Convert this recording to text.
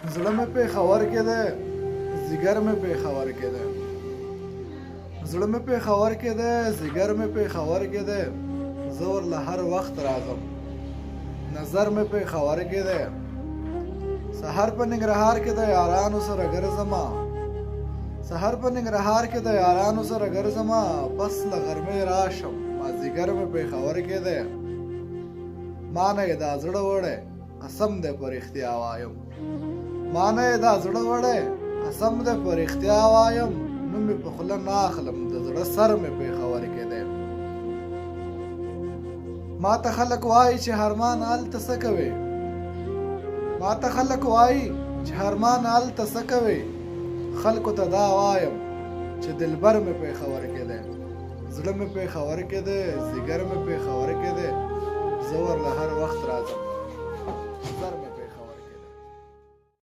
زړه مې پېښور کې دی ځیګر مې پېښور کې دی زړه مې پېښور کې دی ځیګر مې پېښور کې دی زه ورله هر وخت راځم نظر مې پېښور کې دی سحر په ننګرهار کې د یارانو سره ګرځمه سحر په ننګرهار کې د یارانو سره ګرځمه پس له غرمې راشم مازدیګر مې پېښور کې دی ما نه یې دا زړه وړی قسم دی په رښتیا وایم ما نه یې دا زړه وړی قسم دی په رښتیا وایم نوم مې په خوله نه اخلم د زړه سر مې پېښور کې دی ما ته خلک وایي چې هرمان هلته څه کوې ما ته خلک وایي چې هرمان هلته څه کوې خلکو ته دا وایم چې دلبر مې پېښور کې دی زړه مې پېښور کې دی ځیګر مې پېښور کې دی زه ورله هر وخت راځم